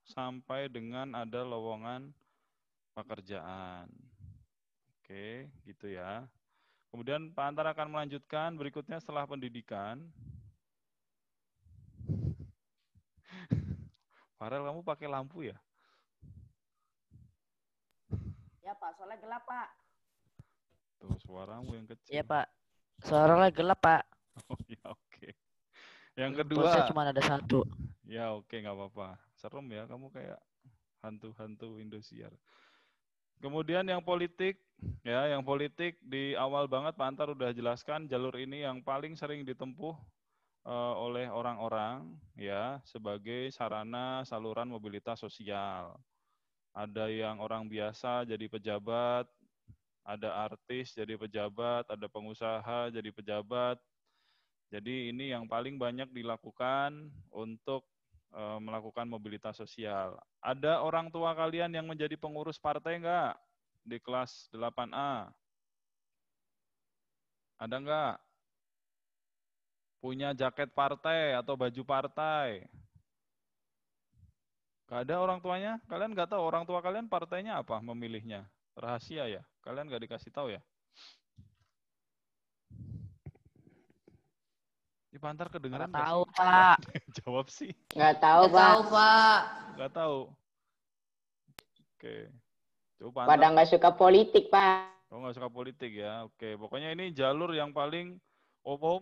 sampai dengan ada lowongan pekerjaan. Oke, gitu ya. Kemudian Pak Antar akan melanjutkan berikutnya setelah pendidikan. Farel, kamu pakai lampu ya? Ya Pak, soalnya gelap Pak. Tuh, suaramu yang kecil. Iya Pak, suaranya gelap Pak. Oh ya, oke. Yang Pulsa kedua. cuma ada satu. Ya oke, nggak apa-apa. Serem ya, kamu kayak hantu-hantu Indosiar. Kemudian yang politik, ya yang politik di awal banget Pak Antar udah jelaskan jalur ini yang paling sering ditempuh oleh orang-orang ya sebagai sarana saluran mobilitas sosial. Ada yang orang biasa jadi pejabat, ada artis jadi pejabat, ada pengusaha jadi pejabat. Jadi ini yang paling banyak dilakukan untuk melakukan mobilitas sosial. Ada orang tua kalian yang menjadi pengurus partai enggak di kelas 8A? Ada enggak? Punya jaket partai atau baju partai? Enggak ada orang tuanya? Kalian enggak tahu orang tua kalian partainya apa memilihnya? Rahasia ya? Kalian enggak dikasih tahu ya? Di Pantar kedengeran Nggak enggak tahu sih? Pak. Jawab sih. Nggak tahu Nggak Pak. tahu, Pak. Enggak tahu. Oke. Coba Pada Pantar. nggak suka politik Pak. Oh, nggak suka politik ya. Oke, pokoknya ini jalur yang paling umum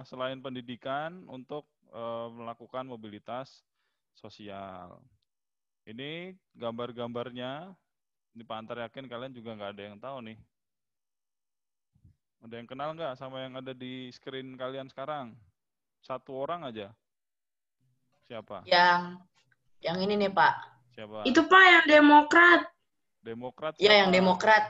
selain pendidikan untuk melakukan mobilitas sosial. Ini gambar-gambarnya. Ini Pak Antar yakin kalian juga nggak ada yang tahu nih. Ada yang kenal nggak sama yang ada di screen kalian sekarang? Satu orang aja. Siapa? Yang ini nih, Pak. Siapa? Itu Pak yang Demokrat. Demokrat Ya, siapa? yang Demokrat.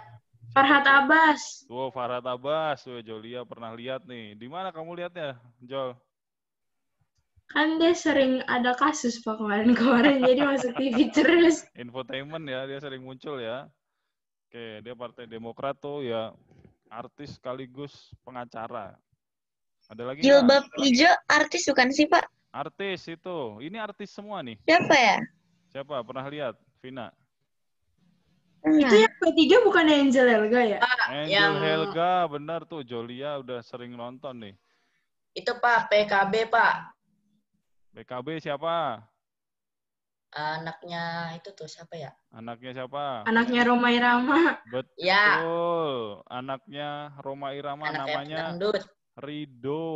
Farhad Abbas. Tuh, Farhad Abbas. Tuh, Jolia pernah lihat nih. Di mana kamu lihatnya, Jol? Kan dia sering ada kasus Pak kemarin-kemarin, jadi masuk TV terus. Infotainment ya, dia sering muncul ya. Oke, dia Partai Demokrat tuh ya artis sekaligus pengacara. Ada lagi nggak? Jilbab hijau artis bukan sih Pak? Artis itu. Ini artis semua nih. Siapa ya? Siapa? Pernah lihat? Vina. Itu yang P3 bukan Angel Elga ya? Angel Helga, benar tuh. Jolia udah sering nonton nih. Itu Pak, PKB Pak. PKB siapa? Anaknya itu tuh siapa ya? Anaknya siapa? Anaknya Roma Irama. Betul. Ya. Anaknya Roma Irama Anaknya namanya pedangdut. Rido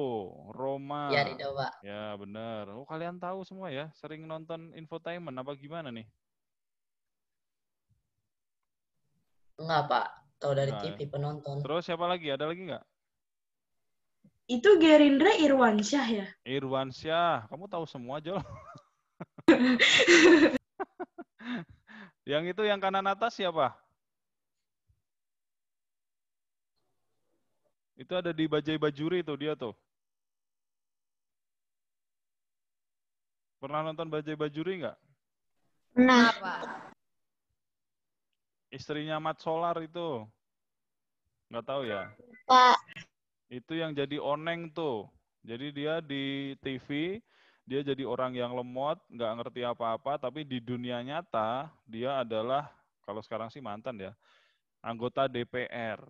Roma. Ya, Rido Pak. Ya benar. Oh kalian tahu semua ya? Sering nonton infotainment apa gimana nih? Enggak Pak, tahu dari Enggak, TV penonton. Terus siapa lagi? Ada lagi nggak? Itu Gerindra Irwansyah ya? Irwansyah. Kamu tahu semua, Jol? Yang itu yang kanan atas siapa? Itu ada di Bajai Bajuri tuh dia tuh. Pernah nonton Bajai Bajuri nggak? Nah, Istrinya Mat Solar itu. Nggak tahu ya? Pak. Itu yang jadi oneng tuh. Jadi dia di TV, dia jadi orang yang lemot, nggak ngerti apa-apa, tapi di dunia nyata dia adalah, kalau sekarang sih mantan ya, anggota DPR.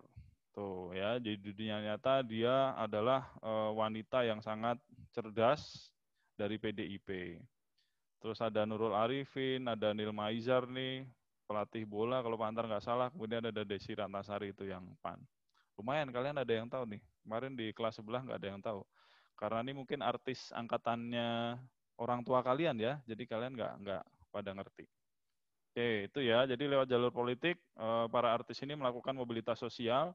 Tuh ya, di dunia nyata dia adalah wanita yang sangat cerdas dari PDIP. Terus ada Nurul Arifin, ada Nilma Izar nih, pelatih bola kalau Pak Antar nggak salah, kemudian ada Desi Ratnasari itu yang PAN. Lumayan kalian ada yang tahu nih, kemarin di kelas sebelah nggak ada yang tahu. Karena ini mungkin artis angkatannya orang tua kalian ya, jadi kalian nggak pada ngerti. Oke, itu ya, jadi lewat jalur politik, para artis ini melakukan mobilitas sosial.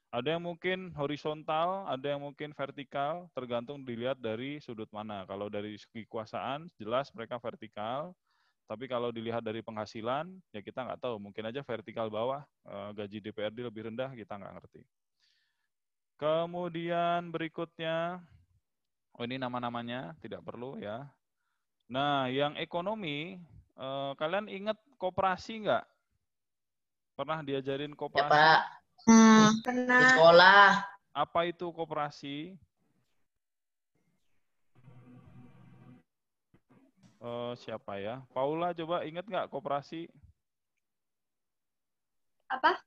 Ada yang mungkin horizontal, ada yang mungkin vertikal, tergantung dilihat dari sudut mana. Kalau dari segi kekuasaan, jelas mereka vertikal. Tapi kalau dilihat dari penghasilan, ya kita nggak tahu. Mungkin aja vertikal bawah, gaji DPRD lebih rendah, kita nggak ngerti. Kemudian berikutnya, oh ini nama-namanya, tidak perlu ya. Nah, yang ekonomi, kalian ingat koperasi nggak? Pernah diajarin Ya koperasi? Pak, Pernah. di sekolah. Apa itu koperasi? Siapa ya? Paula, coba ingat nggak koperasi? Apa?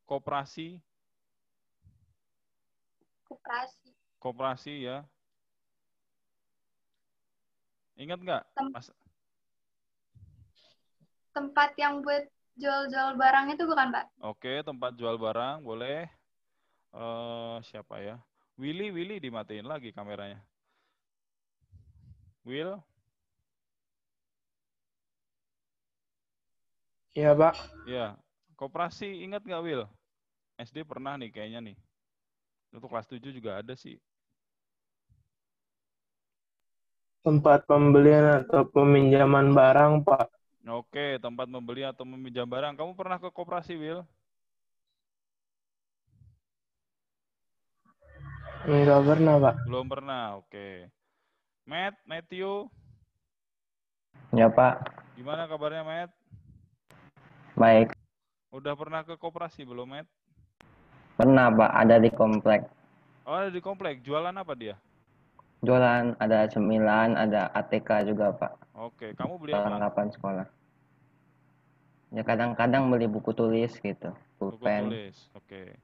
Koperasi, Koperasi. koperasi ya. Ingat nggak? Tempat yang buat jual-jual barang itu bukan, Pak? Oke, tempat jual barang, boleh. Siapa ya? Willy dimatiin lagi kameranya. Will? Iya, Pak. Ya, koperasi ingat nggak Will? SD pernah nih kayaknya nih. Untuk kelas 7 juga ada sih. Tempat pembelian atau peminjaman barang, Pak. Oke, tempat membeli atau meminjam barang. Kamu pernah ke koperasi, Will? Enggak pernah, Pak. Belum pernah, oke. Matthew, Ya Pak, gimana kabarnya, Matt? baik. Udah pernah ke koperasi belum, Matt? Pernah Pak, ada di komplek. Oh, ada di komplek. Jualan apa dia? Jualan ada cemilan, ada ATK juga Pak. Oke, kamu beli apa? Perlengkapan sekolah. Ya kadang-kadang beli buku tulis gitu, Buku pulpen. tulis, oke.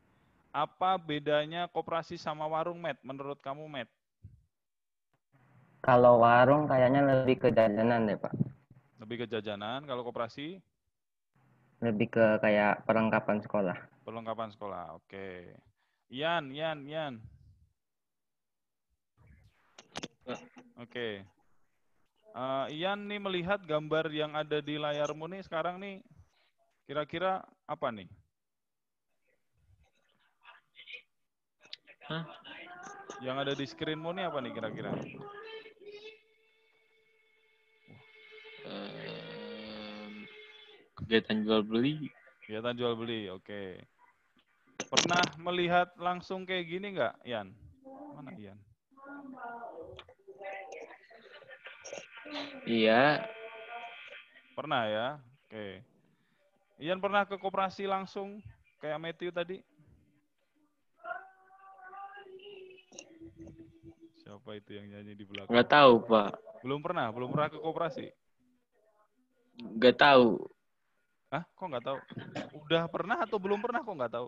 Apa bedanya koperasi sama warung, Matt? Menurut kamu, Matt? Kalau warung kayaknya lebih ke jajanan deh Pak. Lebih ke jajanan, kalau koperasi? Lebih ke kayak perlengkapan sekolah. Perlengkapan sekolah, oke. Ian. Oke. Ian nih melihat gambar yang ada di layarmu nih sekarang nih, kira-kira apa nih? Hah? Yang ada di screenmu nih apa nih kira-kira? Kegiatan jual beli. Kegiatan jual beli, oke. Pernah melihat langsung kayak gini nggak, Ian? Mana Ian? Iya, Pernah ya? Oke. Ian pernah ke koperasi langsung kayak Matthew tadi? Siapa itu yang nyanyi di belakang? nggak tahu Pak. Belum pernah ke koperasi? Nggak tahu. Hah? Kok nggak tahu? Udah pernah atau belum pernah kok nggak tahu?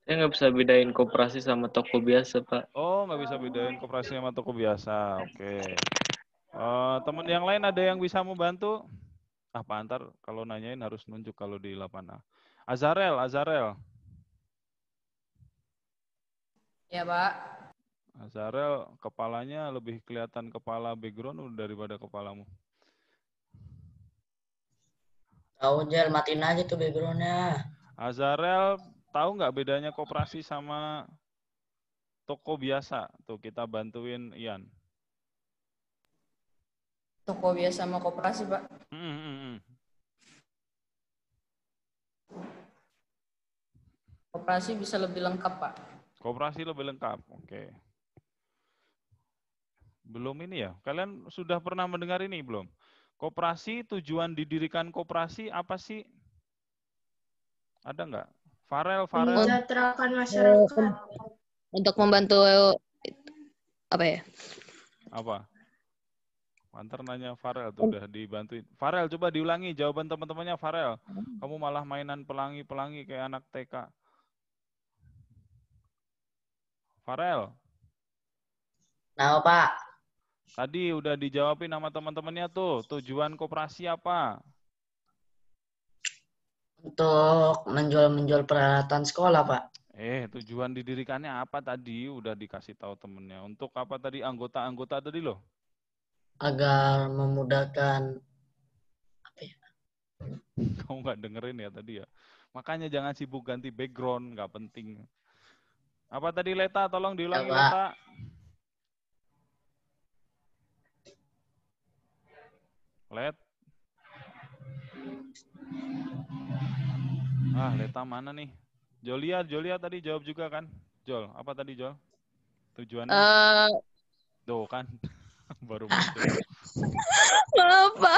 Saya nggak bisa bedain koperasi sama toko biasa Pak. Oh, nggak bisa bedain koperasi sama toko biasa. Oke. Teman yang lain ada yang bisa membantu? Pak Antar kalau nanyain harus nunjuk kalau di 8A. Azarel. Ya, Pak. Azarel, kepalanya lebih kelihatan kepala background daripada kepalamu. Tahu Jel, matiin aja tuh backgroundnya. Azarel, tahu nggak bedanya koperasi sama toko biasa? Tuh kita bantuin Ian. Toko biasa sama koperasi, Pak. Koperasi bisa lebih lengkap, Pak. Koperasi lebih lengkap, oke. Belum ini ya? Kalian sudah pernah mendengar ini belum? Koperasi, tujuan didirikan koperasi apa sih? Ada nggak? Farel. Mensejahterakan masyarakat. Untuk membantu apa ya? Apa? Antar nanya Farel tuh udah dibantuin. Farel coba diulangi jawaban teman-temannya Farel. Kamu malah mainan pelangi-pelangi kayak anak TK. Farel. Nah, Pak. Tadi udah dijawabin sama teman-temannya tuh. Tujuan koperasi apa? Untuk menjual peralatan sekolah, Pak. Tujuan didirikannya apa tadi? Udah dikasih tahu temennya. Untuk apa tadi anggota-anggota tadi loh? Agar memudahkan apa ya? Kamu nggak dengerin ya tadi ya? Makanya jangan sibuk ganti background, nggak penting. Apa tadi Leta? Tolong diulangi Ya, Leta. Leta mana nih? Jolia tadi jawab juga kan? Jol, apa tadi Jol? Tujuannya? Tuh kan, baru muncul. Kenapa?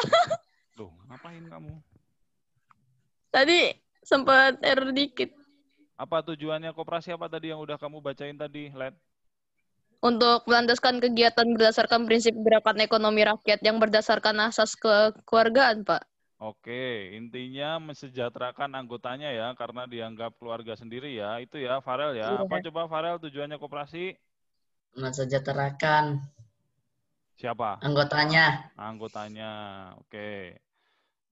Loh, ngapain kamu? Tadi sempat error dikit. Apa tujuannya koperasi apa tadi yang udah kamu bacain tadi, Let? untuk melandaskan kegiatan berdasarkan prinsip gerakan ekonomi rakyat yang berdasarkan asas kekeluargaan, Pak. Oke, intinya mensejahterakan anggotanya ya, karena dianggap keluarga sendiri ya. Itu ya, Farel ya. Iya. Apa coba Farel tujuannya koperasi? Mensejahterakan Siapa? anggotanya. Anggotanya. Oke.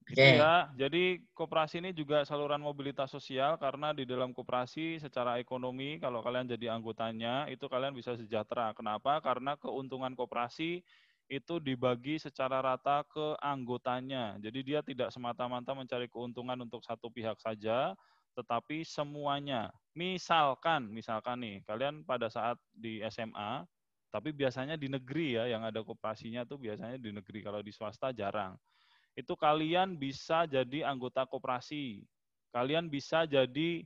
Itu Oke. ya. Jadi koperasi ini juga saluran mobilitas sosial karena di dalam koperasi secara ekonomi kalau kalian jadi anggotanya itu kalian bisa sejahtera. Kenapa? Karena keuntungan koperasi itu dibagi secara rata ke anggotanya. Jadi dia tidak semata-mata mencari keuntungan untuk satu pihak saja, tetapi semuanya. Misalkan nih, kalian pada saat di SMA, tapi biasanya di negeri ya, yang ada koperasinya tuh biasanya di negeri, kalau di swasta jarang. Itu kalian bisa jadi anggota koperasi. Kalian bisa jadi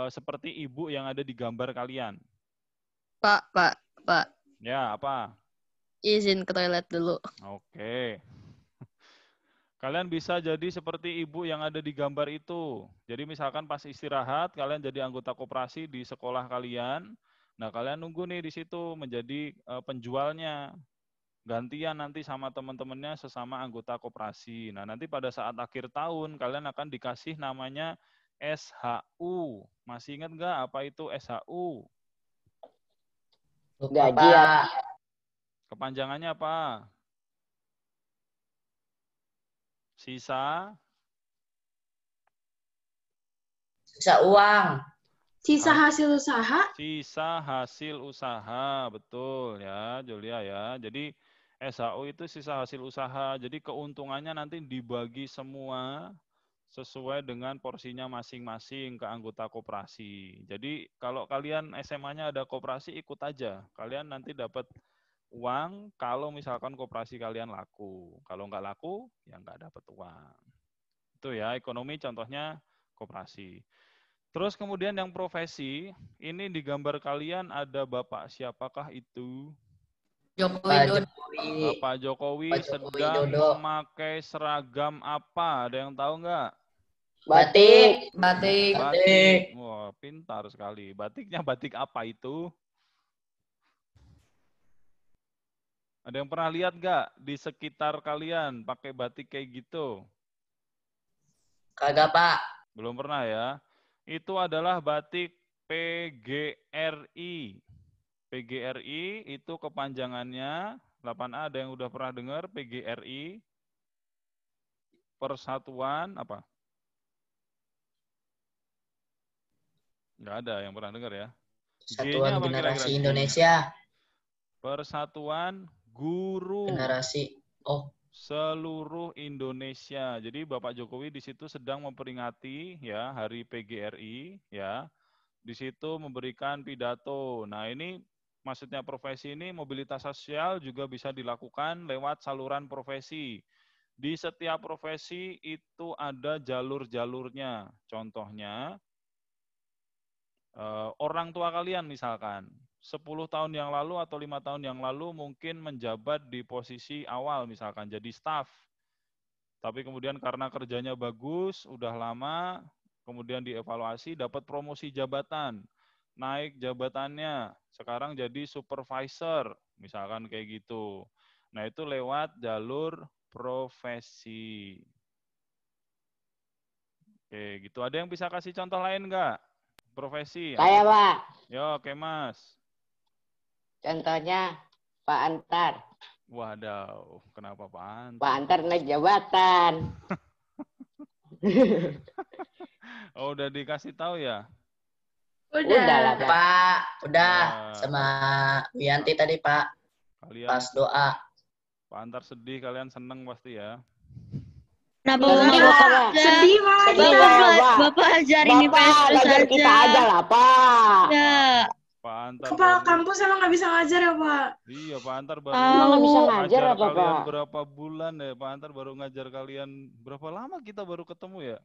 seperti ibu yang ada di gambar kalian. Pak. Ya, apa? Izin ke toilet dulu. Oke. Kalian bisa jadi seperti ibu yang ada di gambar itu. Jadi misalkan pas istirahat, kalian jadi anggota koperasi di sekolah kalian. Nah, kalian nunggu nih di situ menjadi penjualnya. Gantian nanti sama teman-temannya sesama anggota koperasi. Nah, nanti pada saat akhir tahun, kalian akan dikasih namanya SHU. Masih ingat nggak apa itu SHU? Gajian. Kepanjangannya apa? Sisa uang. Sisa hasil usaha? Sisa hasil usaha, betul ya, Julia ya. Jadi SHU itu sisa hasil usaha. Jadi keuntungannya nanti dibagi semua sesuai dengan porsinya masing-masing ke anggota koperasi. Jadi kalau kalian SMA-nya ada koperasi, ikut aja. Kalian nanti dapat uang kalau misalkan koperasi kalian laku. Kalau nggak laku, ya nggak dapat uang. Itu ya, ekonomi contohnya koperasi. Terus kemudian yang profesi, ini di gambar kalian ada Bapak siapakah itu? Bapak Jokowi sedang memakai seragam apa? Ada yang tahu nggak? Batik. Wah, pintar sekali. Batiknya batik apa itu? Ada yang pernah lihat nggak di sekitar kalian pakai batik kayak gitu? Kagak, Pak. Belum pernah ya? Itu adalah batik PGRI. PGRI itu kepanjangannya 8A, ada yang udah pernah dengar PGRI? Persatuan apa? Nggak ada yang pernah dengar ya? Persatuan G-nya apa Generasi kira-kira? Indonesia. Persatuan Guru. Generasi. Oh. Seluruh Indonesia. Jadi Bapak Jokowi di situ sedang memperingati ya Hari PGRI ya. Di situ memberikan pidato. Nah, ini maksudnya profesi ini mobilitas sosial juga bisa dilakukan lewat saluran profesi. Di setiap profesi itu ada jalur-jalurnya. Contohnya orang tua kalian misalkan 10 tahun yang lalu atau 5 tahun yang lalu mungkin menjabat di posisi awal misalkan jadi staf. Tapi kemudian karena kerjanya bagus, udah lama, kemudian dievaluasi dapat promosi jabatan. Naik jabatannya, sekarang jadi supervisor, misalkan kayak gitu. Nah, itu lewat jalur profesi. Oke, gitu. Ada yang bisa kasih contoh lain nggak? Profesi. Saya, Pak. Yo, oke, Mas. Contohnya Pak Antar. Wadaw, kenapa Pak Antar? Pak Antar naik jabatan. Oh, udah dikasih tahu ya? Udah lah, Pak. Udah. Sama Wianti tadi, Pak. Kalian Pas doa. Pak Antar sedih, kalian seneng pasti ya? Kenapa Sedih malah kita. Bapak ajarin IPS terus aja. Kita aja lah, Pak. Ya. Pak Antar Kepala kampus emang nggak bisa ngajar ya, Pak? Iya, Pak Antar baru nggak bisa ngajar apa, kalian Pak? berapa bulan ya? Pak Antar baru ngajar kalian berapa lama kita baru ketemu ya?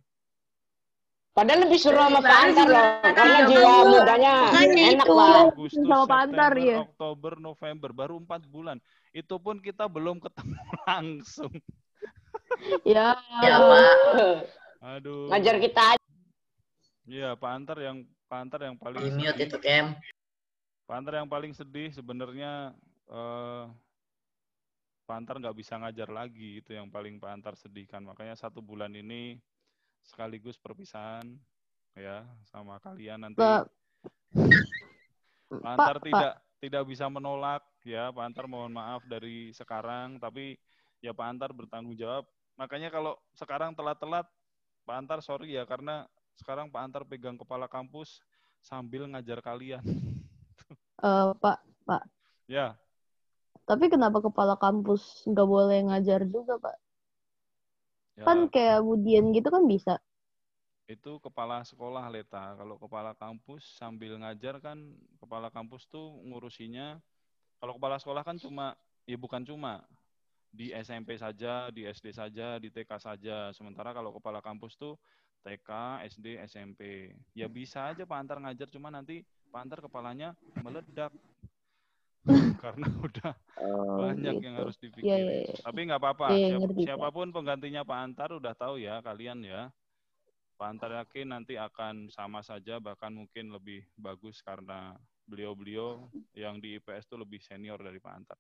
Padahal lebih seru sama Pak Antar loh, karena jiwa mudanya enak, Pak. Agustus, September, Oktober, November, baru 4 bulan. Itu pun kita belum ketemu langsung. Ya, Pak. Aduh. Ngajar kita aja. Iya, Pak Antar yang paling Di mute itu, Kem. Pak Antar yang paling sedih sebenarnya Pak Antar nggak bisa ngajar lagi, itu yang paling Pak Antar sedihkan. Makanya 1 bulan ini sekaligus perpisahan ya sama kalian nanti. Pak Antar tidak bisa menolak ya, Pak Antar mohon maaf dari sekarang, tapi ya Pak Antar bertanggung jawab. Makanya kalau sekarang telat-telat, Pak Antar sorry ya, karena sekarang Pak Antar pegang kepala kampus sambil ngajar kalian. Pak. Ya. Tapi kenapa kepala kampus nggak boleh ngajar juga, Pak? Ya, Kan kayak Budian gitu kan bisa. Itu kepala sekolah, Leta. Kalau kepala kampus sambil ngajar kan, kepala kampus tuh ngurusinya, kalau kepala sekolah kan bukan cuma, di SMP saja, di SD saja, di TK saja. Sementara kalau kepala kampus tuh TK, SD, SMP. Ya bisa aja Pak Antar ngajar, cuma nanti Pak Antar kepalanya meledak. Karena udah banyak yang harus dipikirin. Tapi nggak apa-apa, siapapun penggantinya Pak Antar udah tahu ya kalian ya. Pak Antar yakin nanti akan sama saja, bahkan mungkin lebih bagus karena beliau-beliau yang di IPS itu lebih senior dari Pak Antar.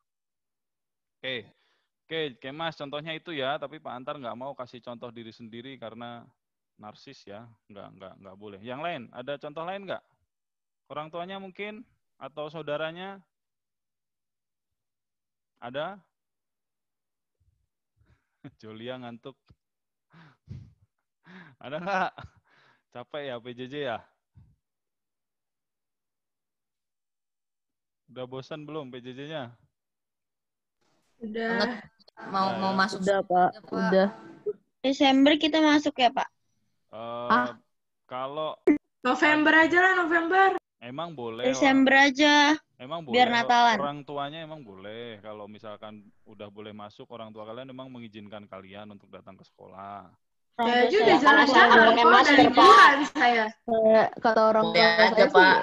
Oke, Mas, contohnya itu ya, tapi Pak Antar nggak mau kasih contoh diri sendiri karena narsis ya, nggak boleh. Yang lain, ada contoh lain nggak? Orang tuanya mungkin atau saudaranya? Ada? Julia ngantuk. Ada nggak? Capek ya PJJ ya? Udah bosan belum PJJ-nya? Udah. Mau masuk. Udah, Pak. Udah. Desember kita masuk ya, Pak? Kalau November aja lah, November. Emang boleh. Desember aja. Emang boleh. Biar Natalan. Orang tuanya emang boleh. Kalau misalkan udah boleh masuk, orang tua kalian emang mengizinkan kalian untuk datang ke sekolah. Ya aja udah jelas-jelas dari bulan saya. Kata orang tua aja, Pak.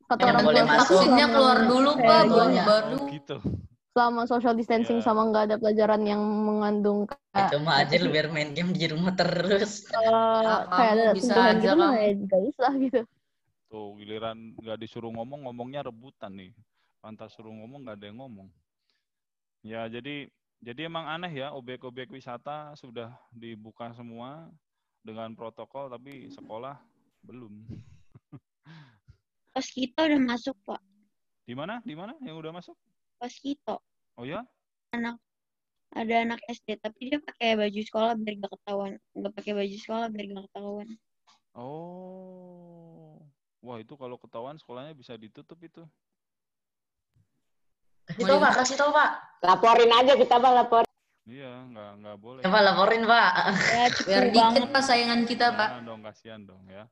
Kata orang tua vaksinnya keluar dulu, Pak, baru. Gitu. Selama social distancing sama nggak ada pelajaran yang mengandung cuma aja lu biar main game di rumah terus. Kayak ada sentuhan gitu mah nggak bisa gitu. Tuh giliran nggak disuruh ngomong, ngomongnya rebutan nih. Pantas suruh ngomong nggak ada yang ngomong. Ya jadi emang aneh ya, objek-objek wisata sudah dibuka semua dengan protokol, tapi sekolah belum. Pas kita udah masuk, Pak. Di mana yang udah masuk? Pas kita. Oh ya? Ada anak SD, tapi dia pakai baju sekolah biar gak ketahuan. Nggak pakai baju sekolah biar gak ketahuan. Oh, wah itu kalau ketahuan sekolahnya bisa ditutup itu. Kasih tahu Pak. Laporin aja kita, Pak, lapor. Iya, nggak boleh. Coba laporin, Pak. Ya, biar dikit Pak saingan kita, Pak. Kasihan dong ya.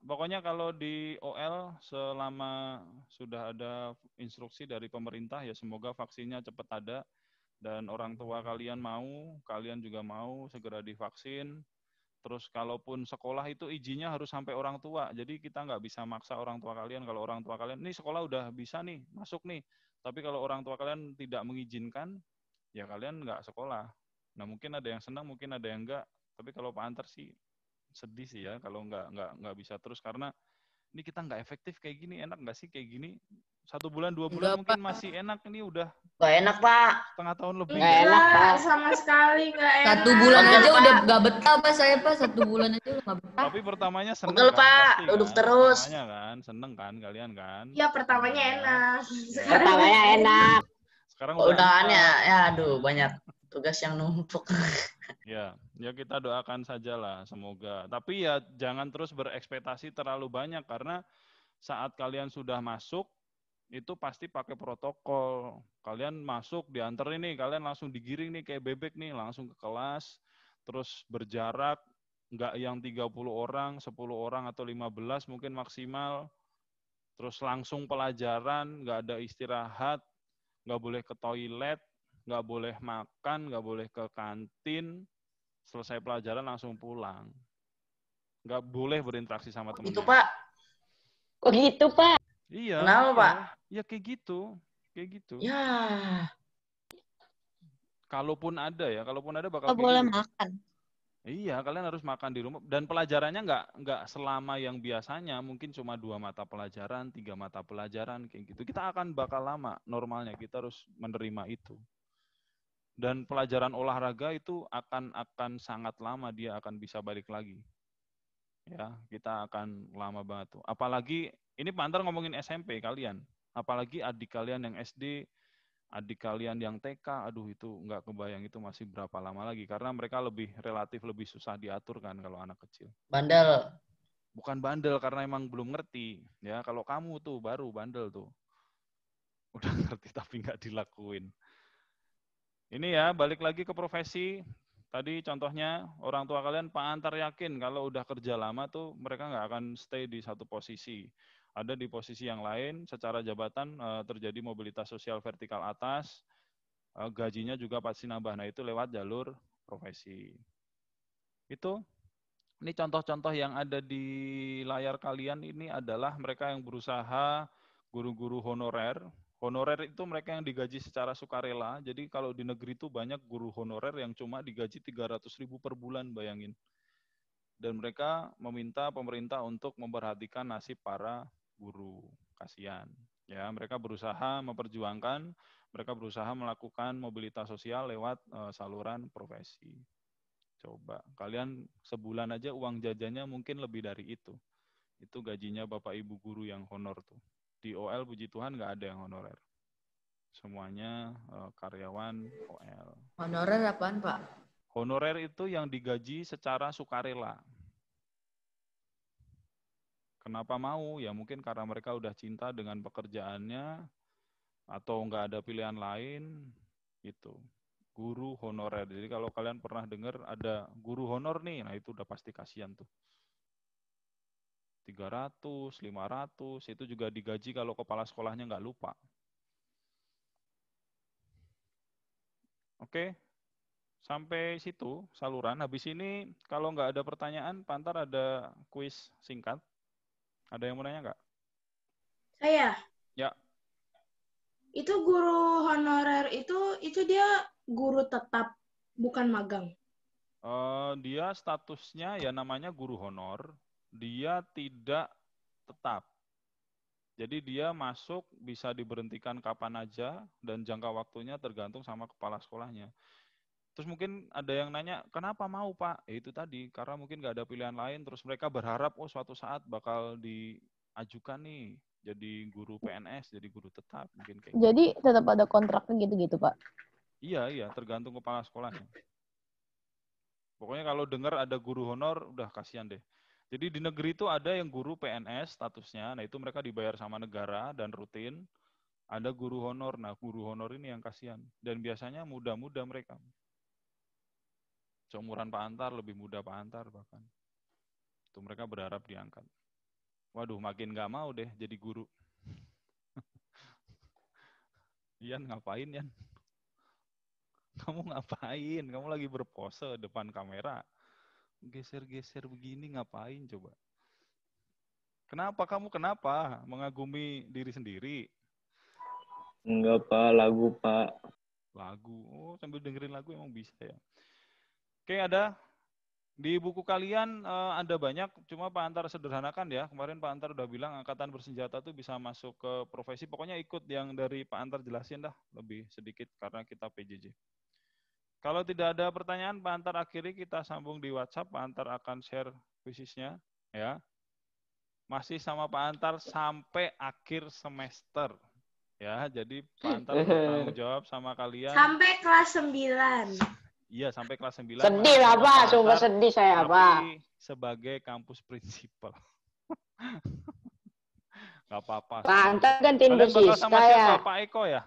Pokoknya kalau di OL selama sudah ada instruksi dari pemerintah ya semoga vaksinnya cepat ada dan orang tua kalian juga mau segera divaksin. Terus kalaupun sekolah itu izinnya harus sampai orang tua. Jadi kita nggak bisa maksa orang tua kalian. Kalau orang tua kalian, nih sekolah udah bisa nih, masuk nih. Tapi kalau orang tua kalian tidak mengizinkan, ya kalian nggak sekolah. Nah mungkin ada yang senang, mungkin ada yang enggak. Tapi kalau Pak Antar sih sedih sih ya kalau nggak bisa terus karena ini kita nggak efektif kayak gini. Enak nggak sih kayak gini? 1 bulan 2 bulan mungkin masih enak, ini udah nggak enak Pak, setengah tahun lebih. Nggak enak Pak, sama sekali nggak enak. 1 bulan aja udah nggak betah Pak saya Pak, 1 bulan aja udah nggak betah. Tapi pertamanya seneng Betul, kan, Pak, duduk terus. Pertamanya kan seneng kan kalian kan? Ya pertamanya enak. Pertamanya enak. Sekarang udahannya ya aduh banyak tugas yang numpuk. Ya kita doakan sajalah semoga. Tapi ya jangan terus berekspektasi terlalu banyak karena saat kalian sudah masuk itu pasti pakai protokol. Kalian masuk dianterin nih, kalian langsung digiring nih kayak bebek nih langsung ke kelas. Terus berjarak nggak yang 30 orang, 10 orang atau 15 mungkin maksimal. Terus langsung pelajaran, nggak ada istirahat, nggak boleh ke toilet, nggak boleh makan, nggak boleh ke kantin, selesai pelajaran langsung pulang. Nggak boleh berinteraksi sama teman. Itu Pak. Kok gitu Pak? Iya. Kenapa Pak? Ya kayak gitu. Ya. Kalaupun ada bakal nggak boleh makan. Iya, kalian harus makan di rumah. Dan pelajarannya nggak selama yang biasanya. Mungkin cuma 2 mata pelajaran, 3 mata pelajaran, kayak gitu. Kita akan bakal lama normalnya. Kita harus menerima itu. Dan pelajaran olahraga itu akan sangat lama. Dia akan bisa balik lagi. Ya, kita akan lama banget tuh. Apalagi, ini Pak Antar ngomongin SMP kalian. Apalagi adik kalian yang SD, adik kalian yang TK, aduh itu nggak kebayang itu masih berapa lama lagi. Karena mereka relatif lebih susah diatur kan kalau anak kecil. Bandel. Bukan bandel karena emang belum ngerti. Ya, kalau kamu tuh baru bandel tuh. Udah ngerti tapi nggak dilakuin. Ini ya, balik lagi ke profesi. Tadi contohnya orang tua kalian Pak Antar yakin kalau udah kerja lama tuh mereka nggak akan stay di satu posisi. Ada di posisi yang lain, secara jabatan terjadi mobilitas sosial vertikal atas, gajinya juga pasti nambah. Nah itu lewat jalur profesi. Ini contoh-contoh yang ada di layar kalian ini adalah mereka yang berusaha guru-guru honorer. Honorer itu mereka yang digaji secara sukarela. Jadi kalau di negeri itu banyak guru honorer yang cuma digaji 300.000 per bulan, bayangin. Dan mereka meminta pemerintah untuk memperhatikan nasib para guru. Kasihan. Ya, mereka berusaha memperjuangkan, mereka berusaha melakukan mobilitas sosial lewat saluran profesi. Coba, kalian sebulan aja uang jajannya mungkin lebih dari itu. Itu gajinya Bapak Ibu guru yang honor tuh. Di OL puji Tuhan nggak ada yang honorer. Semuanya karyawan OL. Honorer apaan, Pak? Honorer itu yang digaji secara sukarela. Kenapa mau? Ya mungkin karena mereka udah cinta dengan pekerjaannya atau nggak ada pilihan lain, itu. Guru honorer. Jadi kalau kalian pernah dengar ada guru honor nih, nah itu udah pasti kasihan tuh. 300, 500, itu juga digaji kalau kepala sekolahnya nggak lupa. Oke, sampai situ saluran. Habis ini kalau nggak ada pertanyaan, Pak Antar ada kuis singkat. Ada yang mau nanya nggak? Saya. Ya. Itu guru honorer itu dia guru tetap, bukan magang. Dia statusnya ya namanya guru honor. Dia tidak tetap. Jadi dia masuk bisa diberhentikan kapan aja dan jangka waktunya tergantung sama kepala sekolahnya. Terus mungkin ada yang nanya, kenapa mau Pak? Ya itu tadi, karena mungkin nggak ada pilihan lain. Terus mereka berharap, oh suatu saat bakal diajukan nih jadi guru PNS, jadi guru tetap. Mungkin kayak Jadi tetap ada kontraknya gitu-gitu Pak? Iya, tergantung kepala sekolahnya. Pokoknya kalau dengar ada guru honor, udah kasihan deh. Jadi di negeri itu ada yang guru PNS statusnya, nah itu mereka dibayar sama negara dan rutin. Ada guru honor, nah guru honor ini yang kasihan. Dan biasanya muda-muda mereka. Seumuran Pak Antar, lebih muda Pak Antar bahkan. Itu mereka berharap diangkat. Waduh, makin nggak mau deh jadi guru. Ian, ngapain Ian? Kamu ngapain? Kamu lagi berpose depan kamera. Geser-geser begini ngapain coba? Kenapa? Mengagumi diri sendiri? Enggak, Pak. Lagu, Pak. Lagu. Oh, sambil dengerin lagu emang bisa ya. Oke, ada. Di buku kalian ada banyak, cuma Pak Antar sederhanakan ya. Kemarin Pak Antar udah bilang angkatan bersenjata tuh bisa masuk ke profesi. Pokoknya ikut yang dari Pak Antar jelasin dah, lebih sedikit karena kita PJJ. Kalau tidak ada pertanyaan, Pak Antar akhiri kita sambung di WhatsApp. Pak Antar akan share visisnya, ya. Masih sama Pak Antar sampai akhir semester, ya. Jadi Pak Antar bertanggung jawab sama kalian. Sampai kelas 9. Iya, sampai kelas 9. Sedih lah, Pak. Sungguh sedih saya, Pak. Sebagai kampus prinsipal. Nggak apa-apa. Pak Antar kan tim Kalian bakal sama siapa? ya. Pak Eko ya?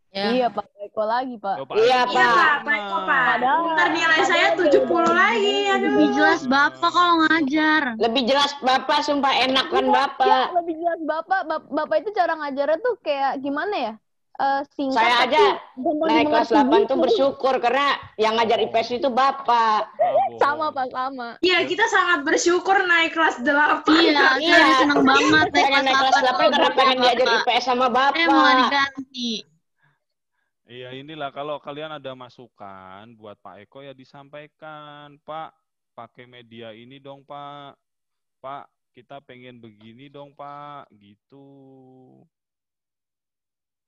Iya Pak Eko lagi Pak. Iya, Pak. Pak Eko, Pak. Ntar nilai saya 70 lagi. Aduh. Lebih jelas Bapak kalau ngajar. Lebih jelas Bapak, sumpah enak kan Ya, Bapak. lebih jelas Bapak itu cara ngajarnya tuh kayak gimana ya? Singkat. Saya tapi aja gampang naik kelas dimengerti 8 gitu. tuh bersyukur karena yang ngajar IPS itu Bapak. Sama Pak, sama. Iya, kita sangat bersyukur naik kelas 8. Iya, saya seneng banget Pengen naik kelas 8 karena pengen diajar IPS sama Bapak. Saya mau diganti. Iya, inilah kalau kalian ada masukan buat Pak Eko ya disampaikan. Pak, pakai media ini dong, Pak. Pak, kita pengen begini dong, Pak. Gitu.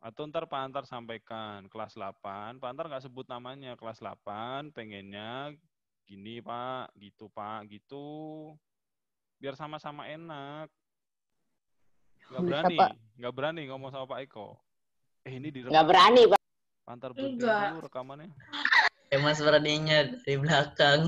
Atau ntar Pak Antar sampaikan kelas 8. Pak Antar nggak sebut namanya. Kelas 8 pengennya gini, Pak. Gitu, Pak. Gitu. Biar sama-sama enak. Nggak Bisa, berani. Pak. Nggak berani ngomong sama Pak Eko. Ini direkam. Nggak berani, Pak. Pak Antar berhenti Enggak. dulu rekamannya. Mas beraninya dari belakang.